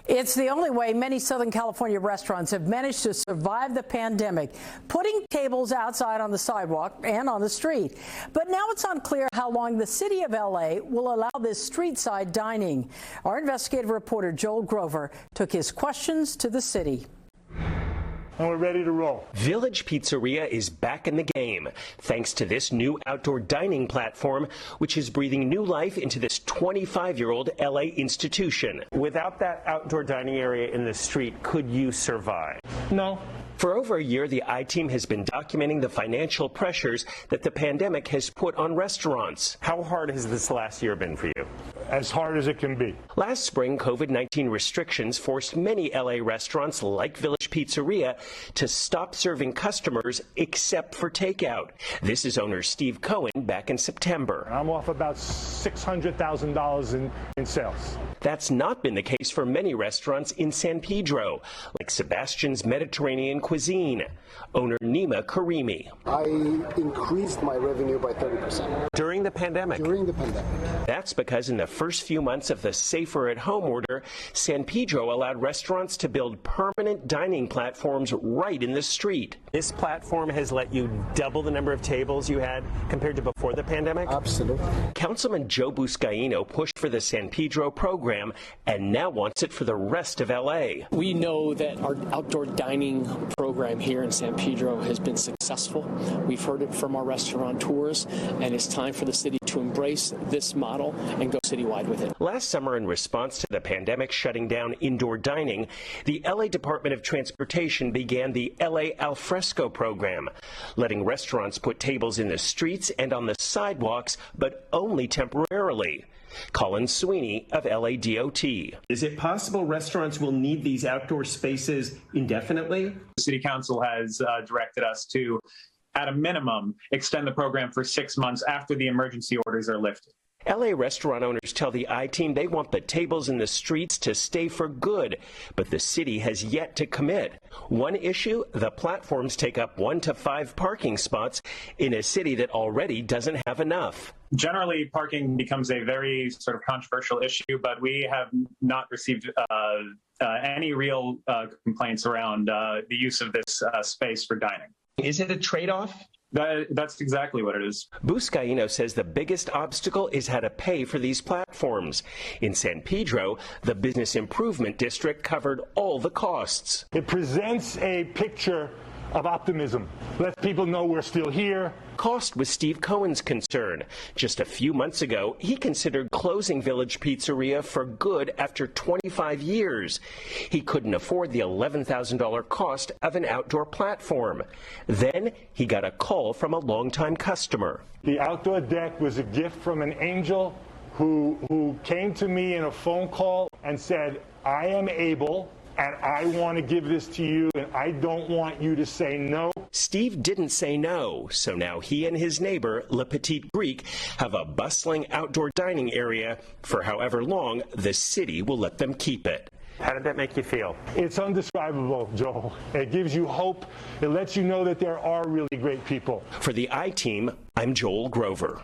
It's the only way many Southern California restaurants have managed to survive the pandemic, putting tables outside on the sidewalk and on the street. But now it's unclear how long the city of LA will allow this street-side dining. Our investigative reporter Joel Grover took his questions to the city. And we're ready to roll. Village Pizzeria is back in the game, thanks to this new outdoor dining platform, which is breathing new life into this 25-year-old LA institution. Without that outdoor dining area in the street, could you survive? No. For over a year, the I-Team has been documenting the financial pressures that the pandemic has put on restaurants. How hard has this last year been for you? As hard as it can be. Last spring, COVID-19 restrictions forced many LA restaurants like Village Pizzeria to stop serving customers except for takeout. This is owner Steve Cohen back in September. I'm off about $600,000 in sales. That's not been the case for many restaurants in San Pedro, like Sebastian's Mediterranean Cuisine. Owner Nima Karimi. I increased my revenue by 30%. During the pandemic? During the pandemic. That's because in the first few months of the Safer at Home order, San Pedro allowed restaurants to build permanent dining platforms right in the street. This platform has let you double the number of tables you had compared to before the pandemic? Absolutely. Councilman Joe Buscaino pushed for the San Pedro program and now wants it for the rest of LA. We know that our outdoor dining program here in San Pedro has been successful. We've heard it from our restaurateurs, and it's time for the city to embrace this model and go citywide with it. Last summer, in response to the pandemic shutting down indoor dining, the LA Department of Transportation began the LA Alfresco program, letting restaurants put tables in the streets and on the sidewalks, but only temporarily. Colin Sweeney of LADOT. Is it possible restaurants will need these outdoor spaces indefinitely? The City Council has directed us to, at a minimum, extend the program for 6 months after the emergency orders are lifted. LA restaurant owners tell the I-Team they want the tables in the streets to stay for good, but the city has yet to commit. One issue, the platforms take up 1 to 5 parking spots in a city that already doesn't have enough. Generally, parking becomes a very sort of controversial issue, but we have not received any real complaints around the use of this space for dining. Is it a trade-off? That's exactly what it is. Buscaino says the biggest obstacle is how to pay for these platforms. In San Pedro, the Business Improvement District covered all the costs. It presents a picture of optimism. Lets people know we're still here. Cost was Steve Cohen's concern. Just a few months ago, he considered closing Village Pizzeria for good after 25 years. He couldn't afford the $11,000 cost of an outdoor platform. Then he got a call from a longtime customer. The outdoor deck was a gift from an angel who came to me in a phone call and said, I am able, and I want to give this to you, and I don't want you to say no. Steve didn't say no, so now he and his neighbor, Le Petit Greek, have a bustling outdoor dining area for however long the city will let them keep it. How did that make you feel? It's undescribable, Joel. It gives you hope. It lets you know that there are really great people. For the I-Team, I'm Joel Grover.